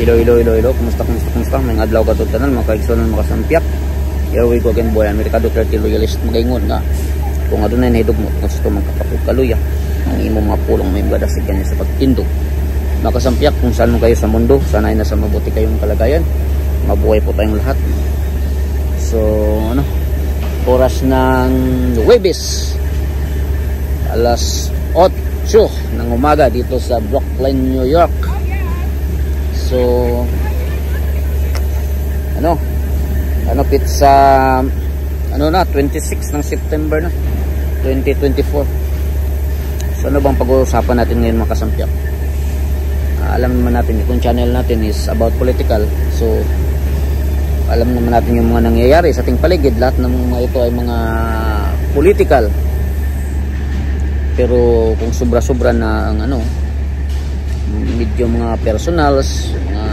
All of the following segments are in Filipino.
Hello. Kumusta? May adlaw ka tanan mga kaigsoon makasampyak. Here we go again boy. Amerikado 30 loyalist magaingon nga. Kung adunay nahidugmo gusto magkakapug kaluya, ang imong mga pulong may gadasig kanya sa pagtindog. Makasampyak kung saan mo kayo sa mundo, sanay na sa mabuti kayong kalagayan. Mabuhay po tayong lahat. So, oras ng Huwebes. Alas 8 ng umaga dito sa Brooklyn, New York. So, pizza, 26 ng September na, 2024. So, ano bang pag-uusapan natin ngayon mga kasampyak? Alam naman natin, itong channel natin is about political. So, alam naman natin yung mga nangyayari sa ating paligid. Lahat ng mga ito ay mga political. Pero kung sobra-sobra na ang medyo mga personals, mga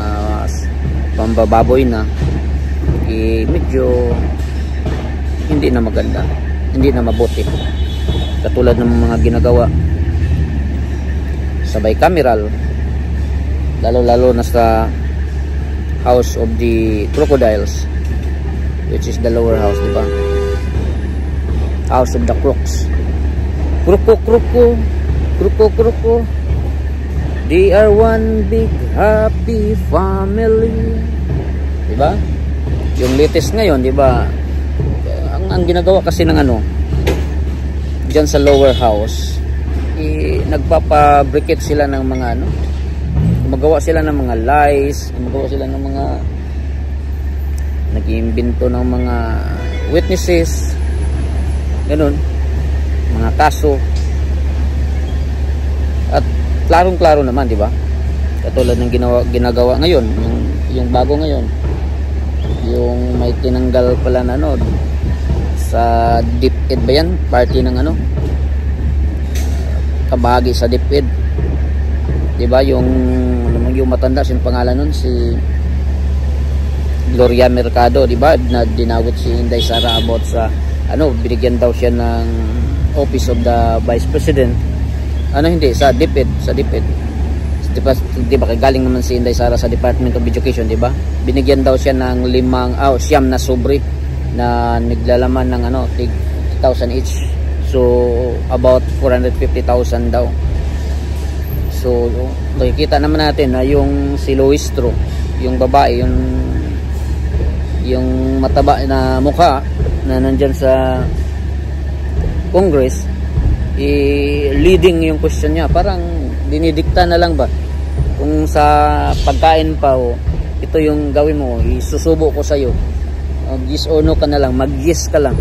pambababoy na, medyo hindi na maganda, hindi na mabuti. Katulad ng mga ginagawa sa bicameral, lalo na sa House of the Crocodiles, which is the lower house, diba? House of the Crooks. Kroko. They are one big happy family. Diba? Yung latest ngayon, diba? Ang ginagawa kasi ng diyan sa lower house, nagpapabricate sila ng mga gumagawa sila ng mga lies, gumagawa sila ng mga nag-iimbento ng mga witnesses, ganun, mga kaso. At klarong-klaro naman, di ba? Katulad ng ginagawa ngayon, yung bago ngayon, yung may tinanggal pala na sa DepEd ba yan? Party ng kabahagi sa DepEd, di ba? Yung matanda, sino pangalan nun? Si Gloria Mercado, di ba? Na dinawit si Inday Sara about sa binigyan daw siya ng Office of the Vice President. Hindi, sa DepEd. Di ba galing naman si Inday Sara sa Department of Education, di ba? Binigyan daw siya ng 5 na sobre na naglalaman ng 1,000 each. So about 450,000 daw. So nakikita naman natin na yung si Loistro, yung babae, yung mataba na mukha na nandyan sa Congress, leading yung question niya. Parang dinidikta na lang ba? Kung sa pagkain pa, ito yung gawin mo, isusubo ko sa'yo. Yes or no ka na lang, mag-yes ka lang.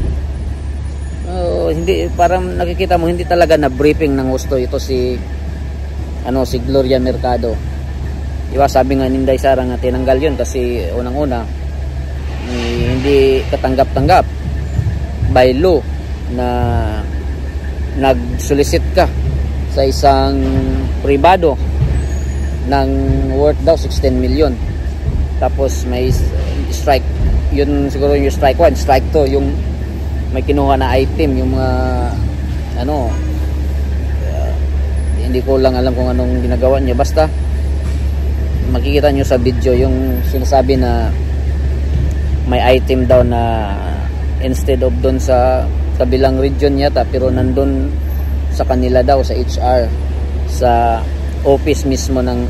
Hindi, parang nakikita mo, hindi talaga na briefing ng gusto ito si Gloria Mercado. Diba, sabi nga ni Inday Sara nga tinanggal yun kasi unang-una hindi katanggap-tanggap by law na nag-solicit ka sa isang pribado ng worth daw 16 million. Tapos may strike, yun siguro yung strike 1, strike 2, yung may kinuha na item, yung mga hindi ko lang alam kung anong ginagawa niya. Basta makikita nyo sa video yung sinasabi na may item daw na instead of doon sa kabilang region yata, pero nandun sa kanila daw, sa HR, sa office mismo ng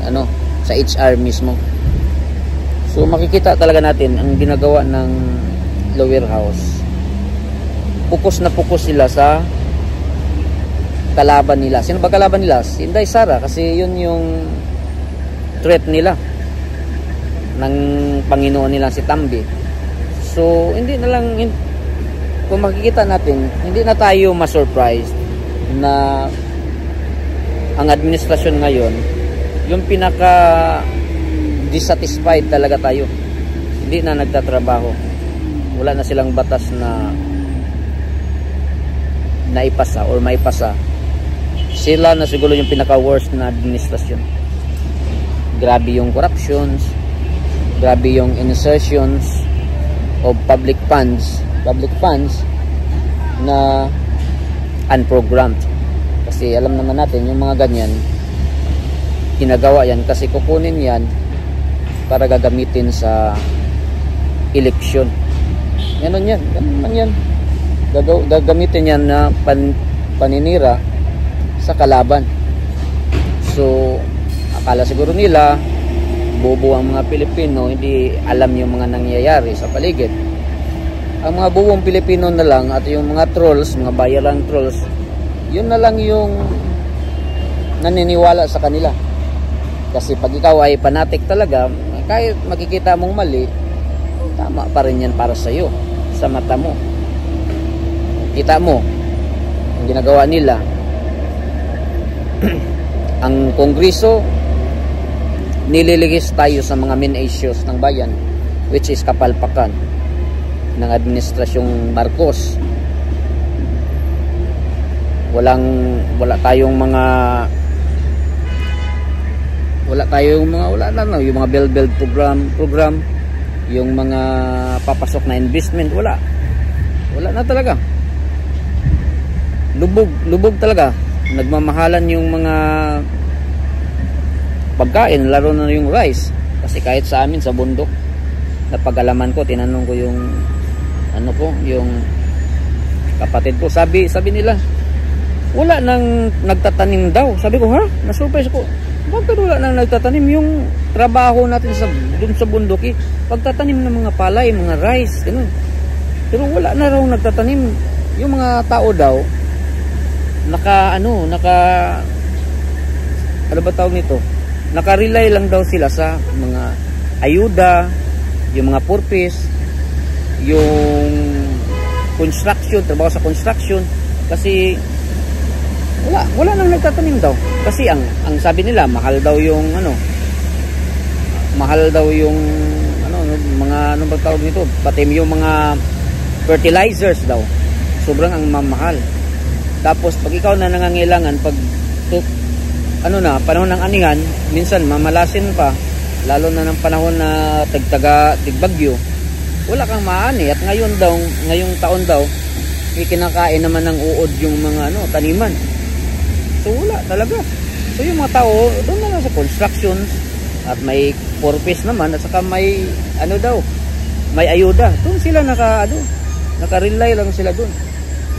sa HR mismo. So makikita talaga natin ang ginagawa ng lower house. Focus na focus sila sa kalaban nila. Sino ba kalaban nila? Si Inday Sara, kasi yun yung threat nila ng Panginoon nila, si Tambi. So hindi na lang, kung makikita natin, hindi na tayo ma-surprise na ang administrasyon ngayon, yung pinaka dissatisfied talaga tayo. Hindi na nagtatrabaho. Wala na silang batas na naipasa or maipasa. Sila na siguro yung pinaka-worst na administrasyon. Grabe yung corruptions, grabe yung insertions of public funds na unprogrammed. Kasi alam naman natin yung mga ganyan, ginagawa yan kasi kukunin yan para gagamitin sa eleksyon. Ganun yan, ganun man yan. Gagamitin yan na paninira sa kalaban. So akala siguro nila bobo ang mga Pilipino, hindi alam yung mga nangyayari sa paligid. Ang mga buong Pilipino na lang at yung mga trolls, mga bayarang trolls, yun na lang yung naniniwala sa kanila. Kasi pag ikaw ay fanatic talaga, kahit makikita mong mali, tama pa rin yan para sa iyo, sa mata mo. Kita mo ang ginagawa nila. Ang Kongreso, nililigis tayo sa mga main issues ng bayan, which is kapalpakan ng administrasyong Marcos. Wala tayong mga yung mga build program, yung mga papasok na investment, wala na talaga. Lubog talaga. Nagmamahalan yung mga pagkain, laro na yung rice. Kasi kahit sa amin sa bundok, napag-alaman ko, tinanong ko yung yung kapatid ko, sabi nila wala nang nagtatanim daw. Sabi ko, ha? Na-surprise ko, bakit wala nang nagtatanim? Yung trabaho natin dun sa bundok, pagtatanim ng mga palay, mga rice, ganun. Pero wala na raw nagtatanim. Yung mga tao daw ano ba tawag nito? Nakarely lang daw sila sa mga ayuda, yung mga purpose, yung construction, trabaho sa construction. Kasi wala nang nagtatanim daw. Kasi ang sabi nila, mahal daw yung mga ano ba tawag nito? Pati yung mga fertilizers daw. Sobrang ang mamahal. Tapos pag ikaw na nangangailangan, panahon ng anihan, minsan mamalasin pa, lalo na ng panahon na tigbagyo, wala kang maani. At ngayong taon daw, kinakain naman ng uod yung mga taniman. So wala talaga. So yung mga tao doon na lang sa construction, at may purpose naman, at saka may may ayuda. Doon sila nakarely lang sila doon.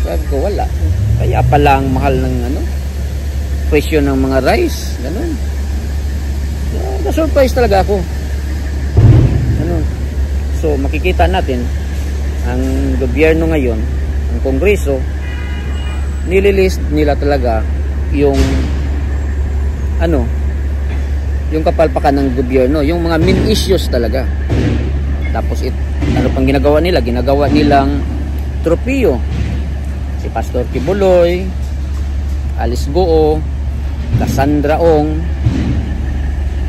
Sabi ko, wala. Kaya pala ang mahal ng presyo ng mga rice, ganun. Na-surprise talaga ako. So makikita natin ang gobyerno ngayon, ang Kongreso, nililist nila talaga yung yung kapalpakan ng gobyerno, yung mga main issues talaga. Tapos pang ginagawa nilang tropeo. Si Pastor Kibuloy, Alice Goo, Cassandra Ong,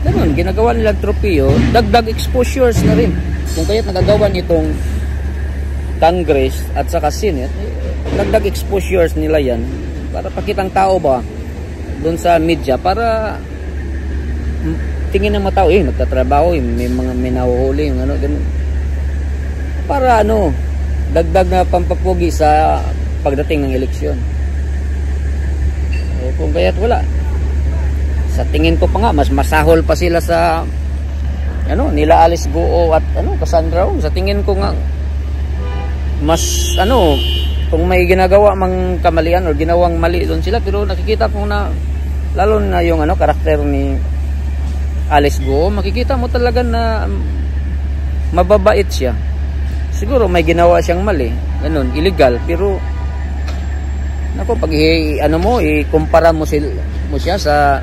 ganun, ginagawa nilang tropeo, dagdag exposures na rin. Kung kaya't nagagawa nitong Congress at saka Senate, dagdag exposures nila yan para pakitang tao ba doon sa media, para tingin ng mga tao, nagtatrabaho, may nahuhuli, ganun. Para dagdag na pampapugi sa pagdating ng eleksyon. Kung kaya't wala. Sa tingin ko pa nga, mas masahol pa sila sa nila Alice Goo at Cassandra Ong. Sa tingin ko nga, mas kung may ginagawa mang kamalian o ginawang mali doon sila, pero nakikita ko na lalo na yung karakter ni Alice Goo, makikita mo talaga na mababait siya. Siguro may ginawa siyang mali, illegal, pero pag ikumpara mo siya sa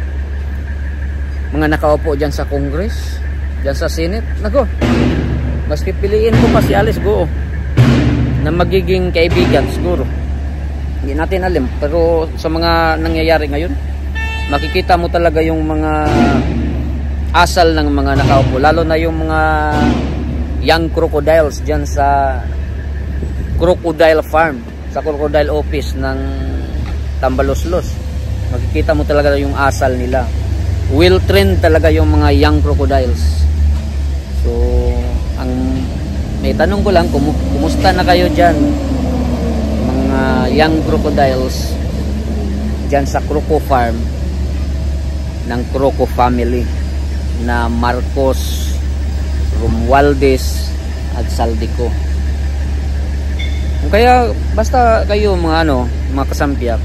mga nakaupo dyan sa Congress, dyan sa Senate, mas pipiliin ko pa si Alice Goo na magiging kaibigan siguro. Hindi natin alam, pero sa mga nangyayari ngayon, makikita mo talaga yung mga asal ng mga nakaupo, lalo na yung mga young crocodiles dyan sa crocodile farm, sa crocodile office ng Tambaloslos. Makikita mo talaga yung asal nila. Well trained talaga yung mga young crocodiles. So may tanong ko lang, kumusta na kayo dyan, mga young crocodiles dyan sa Croco farm ng Croco family na Marcos Romualdez at Saldico. Kaya basta kayo mga mga kasampiak,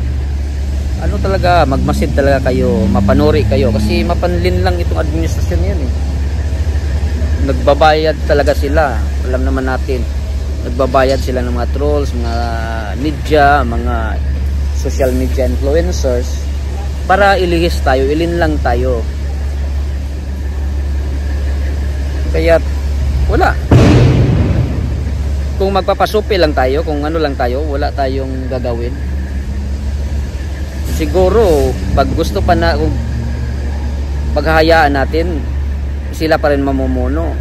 talaga, magmasid talaga kayo, mapanuri kayo, kasi mapanlin lang itong administrasyon yan eh. Nagbabayad talaga sila, alam naman natin, nagbabayad sila ng mga trolls, mga media, mga social media influencers para ilihis tayo, ilinlang tayo. Kaya wala, kung magpapasupi lang tayo, kung lang tayo, wala tayong gagawin. Siguro pag gusto pa na, kung paghahayaan natin sila pa rin mamumuno,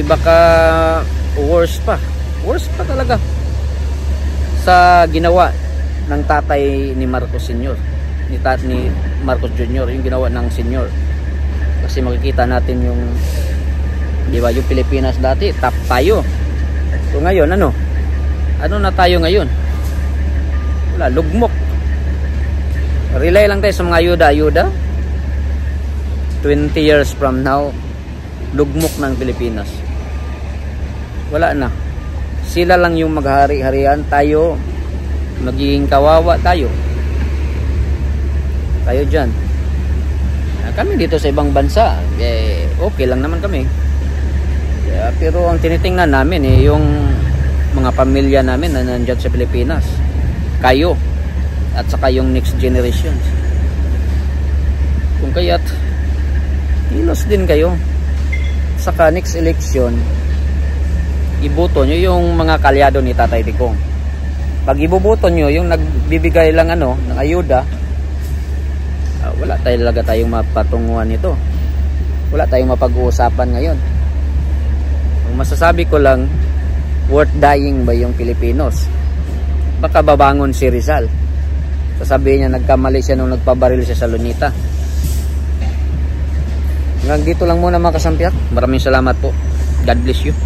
baka worse pa talaga sa ginawa ng tatay ni Marcos Sr., ni Marcos Jr., yung ginawa ng Sr. Kasi makikita natin yung, di ba, yung Pilipinas dati top tayo, so ngayon ano na tayo ngayon? Wala, lugmok. Rely lang tayo sa mga ayuda 20 years from now, lugmok ng Pilipinas. Wala na, sila lang yung maghari-harian, tayo magiging kawawa tayo dyan. Kami dito sa ibang bansa, okay lang naman kami. Pero ang tinitingnan namin yung mga pamilya namin na nandyan sa Pilipinas, kayo at saka yung next generations. Kung kaya't kilos din kayo, saka next election iboto nyo yung mga kalyado ni Tatay Digong. Pag iboboto nyo yung nagbibigay lang ng ayuda, wala talaga tayong mapatunguhan nito, wala tayong mapag-uusapan ngayon. Ang masasabi ko lang, worth dying ba yung Pilipinos? Baka babangon si Rizal, sasabihin niya nagkamali siya nung nagpabaril siya sa Lunita. Hanggang dito lang muna mga kasampiak, maraming salamat po, God bless you.